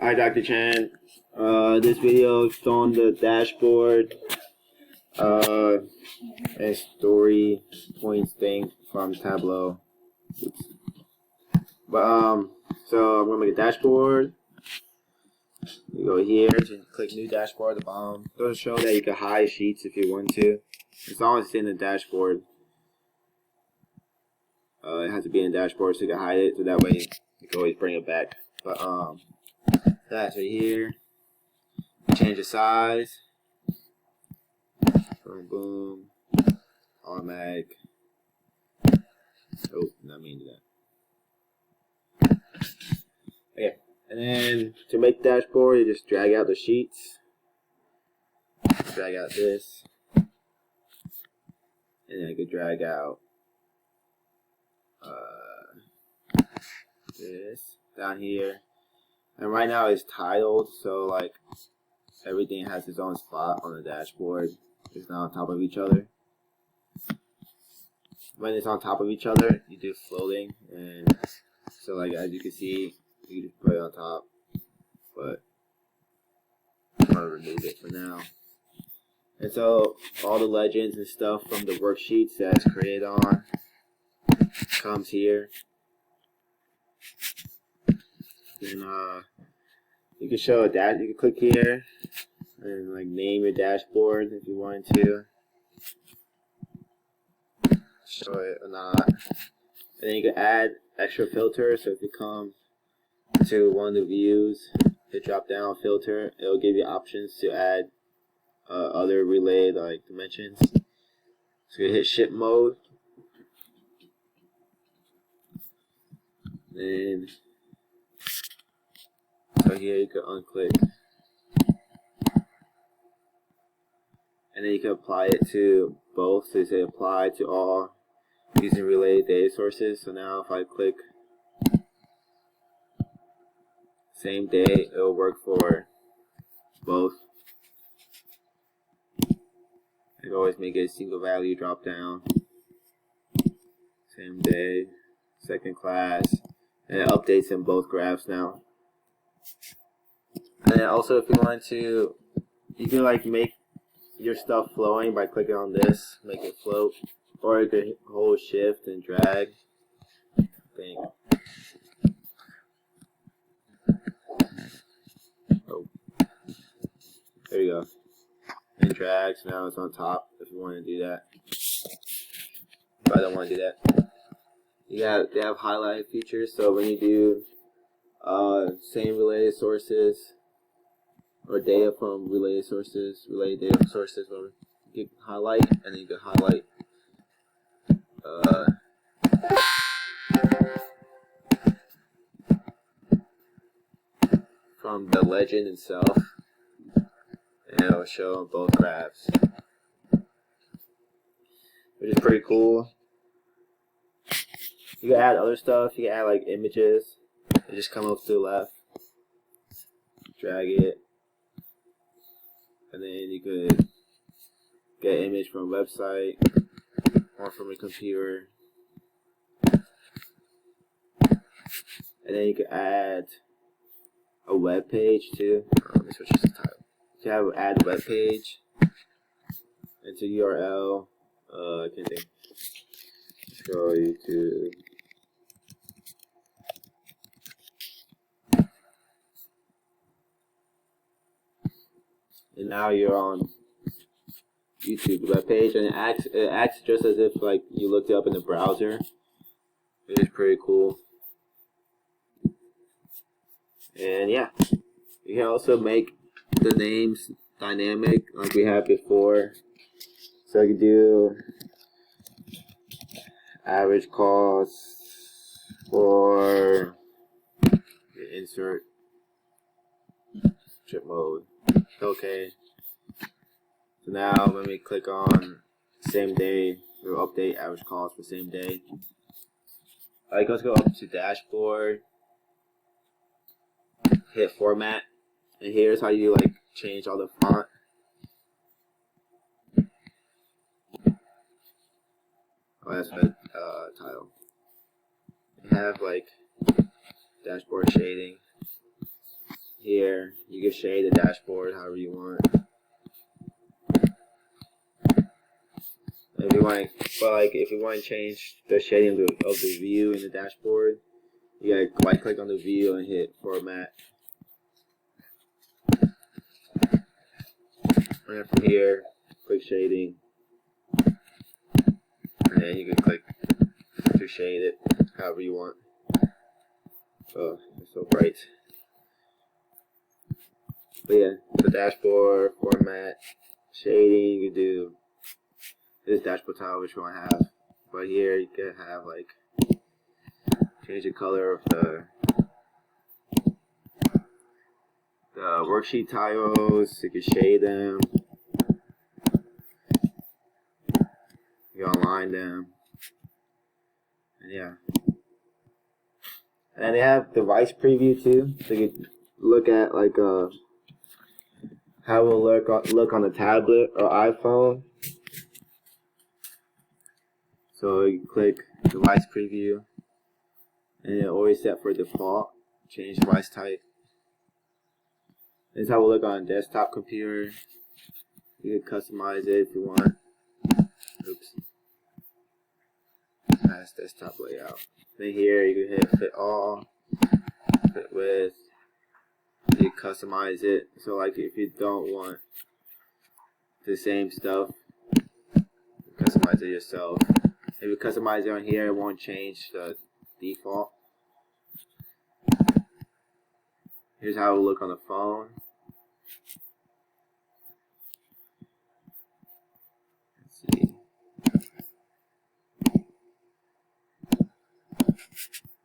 Hi, Dr. Chan. This video is on the dashboard and story points thing from Tableau. Oops. So I'm gonna make a dashboard. You go here, and click New Dashboard at the bottom. It'll show that you can hide sheets if you want to. As long as it's in the dashboard. It has to be in the dashboard so you can hide it, so that way you can always bring it back. But that's right here. Change the size. Boom, boom. Automatic. Oh, not mean to that. Okay, and then to make the dashboard, you just drag out the sheets. Drag out this. And then I could drag out this down here. And right now it's titled, so like everything has its own spot on the dashboard. It's not on top of each other. When it's on top of each other, you do floating, and so like as you can see, you just put it on top. But I'm gonna remove it for now. And so all the legends and stuff from the worksheets that's created on comes here. Then you can show a dash. You can click here and like name your dashboard if you wanted to. Show it or not. And then you can add extra filters. So if you come to one of the views, hit drop down filter, it'll give you options to add other related like dimensions. So you hit ship mode. Then so here you can unclick. And then you can apply it to both. So you say apply to all using related data sources. So now if I click same day, it will work for both. I can always make it a single value drop down. Same day, second class, and it updates in both graphs now. And then also if you want to, you can like make your stuff flowing by clicking on this, make it float, or you could hold shift and drag. Oh, there you go. And drag, so now it's on top if you want to do that. If I don't want to do that, they have highlight features. So when you do same related sources or data from related data sources, whatever, you can highlight, and then you can highlight from the legend itself, and it'll show on both graphs, which is pretty cool. You can add other stuff. You can add like images. They just come up to the left, drag it, and then you could get an image from a website or from a computer. And then you can add a web page too. Let me switch this to title. You have add a web page into URL. I can think. Let's go YouTube. And now you're on YouTube web page, and it acts just as if like you looked it up in the browser. It is pretty cool. And yeah, you can also make the names dynamic like we had before. So you can do average cost for insert ship mode. Okay. So now when we click on same day, we'll update average cost for same day. Let's go up to dashboard, hit format, and here's how you like change all the font. Oh, that's the title. You have like dashboard shading here you can shade the dashboard however you want. If you want, but like if you want to change the shading of the view in the dashboard, you gotta right click on the view and hit format. And then from here, click shading, and then you can click to shade it however you want. Oh, it's so bright. But yeah, the dashboard, format, shading, you can do this dashboard tile which you want to have. But here you can have like change the color of the worksheet tiles, you can shade them, you can align them, and yeah. And they have device preview too, so you can look at like how it will look on the tablet or iPhone. So you click device preview, and it always set for default. Change device type. This is how it will look on a desktop computer. You can customize it if you want. Oops. Nice desktop layout. Then here you can hit fit all, fit width. You customize it. So like if you don't want the same stuff, you customize it yourself. If you customize it on here, it won't change the default. Here's how it will look on the phone. Let's see.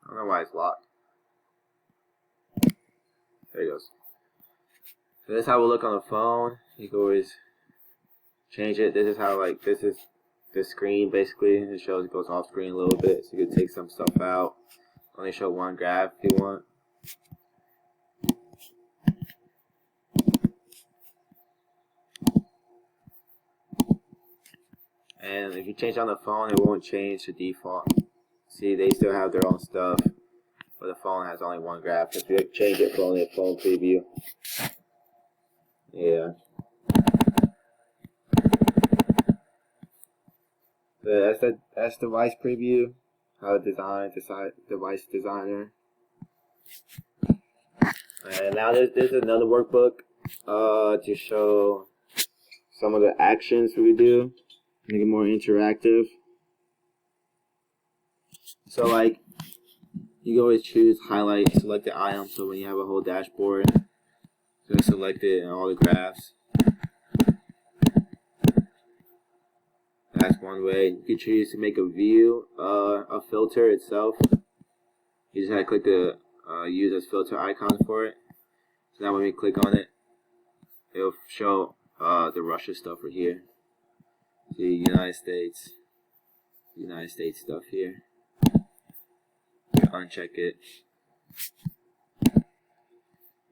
I don't know why it's locked. There it goes. So this is how it will look on the phone. You can always change it. This is how, like, this is the screen basically. It shows it goes off screen a little bit, so you can take some stuff out. Only show one graph if you want. And if you change on the phone, it won't change the default. See, they still have their own stuff, but the phone has only one graph. If you change it for only a phone preview, yeah. So that's device preview. How to design device designer. And now there's another workbook to show some of the actions we do, make it more interactive. So like you can always choose highlight, select the item. So when you have a whole dashboard, just select it in all the graphs. That's one way. You can choose to make a view, a filter itself. You just have to click the use as filter icon for it. So now when we click on it, it'll show the Russia stuff right here. See, United States stuff here. Uncheck it.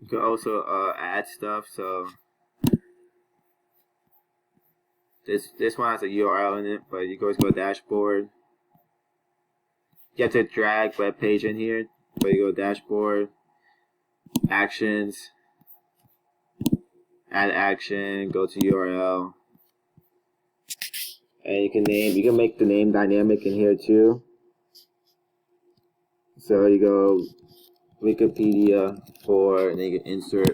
You can also add stuff. So this one has a URL in it, but you can always go to dashboard. You have to drag web page in here, but you go dashboard, actions, add action, go to URL, and you can make the name dynamic in here too. So you go Wikipedia for, and then you can insert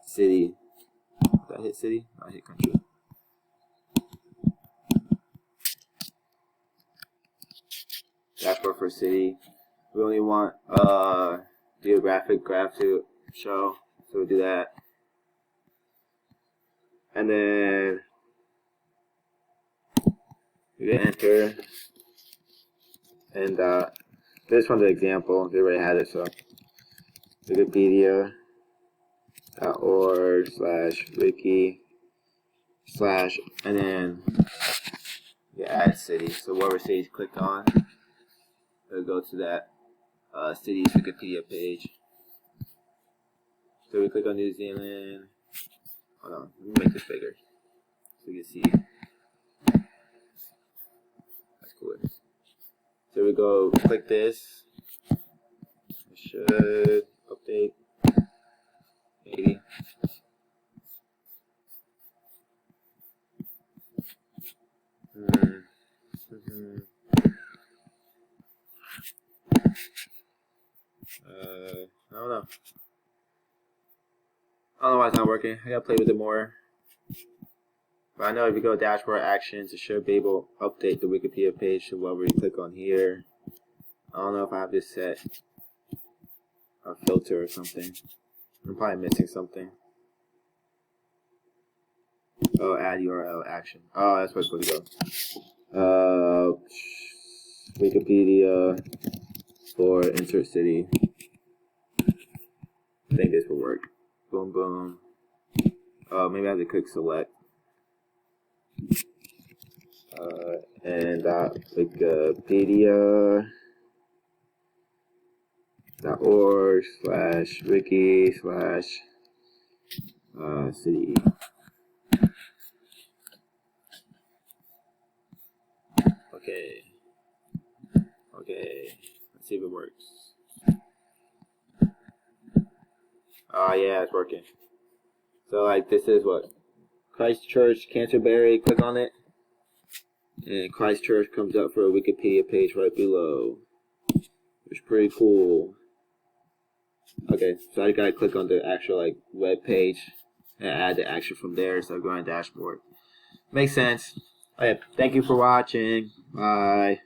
city. Did I hit city? I hit country. Dashboard for city. We only want geographic graph to show, so we'll do that. And then you can enter, and this one's an example. They already had it, so Wikipedia.org/wiki/ and then you add city. So whatever city is clicked on, it'll go to that city's Wikipedia page. So we click on New Zealand. Hold on, let me make this bigger so you can see. That's cool. So we go click this. It should update. I don't know. I don't know why it's not working. I gotta play with it more. But I know if you go dashboard actions, it should be able to update the Wikipedia page to whatever you click on here. I don't know if I have this set a filter or something. I'm probably missing something. Oh, add URL action. Oh, that's where it's supposed to go. Wikipedia for insert city. I think this will work. Boom, boom. Maybe I have to click select. And Wikipedia.org/wiki/city. Okay. Let's see if it works. Oh yeah, it's working. So like this is what? Christchurch, Canterbury, click on it. And Christchurch comes up for a Wikipedia page right below. Which is pretty cool. Okay, so I gotta click on the actual like web page and add the action from there instead of going to dashboard. Makes sense. Okay, thank you for watching. Bye.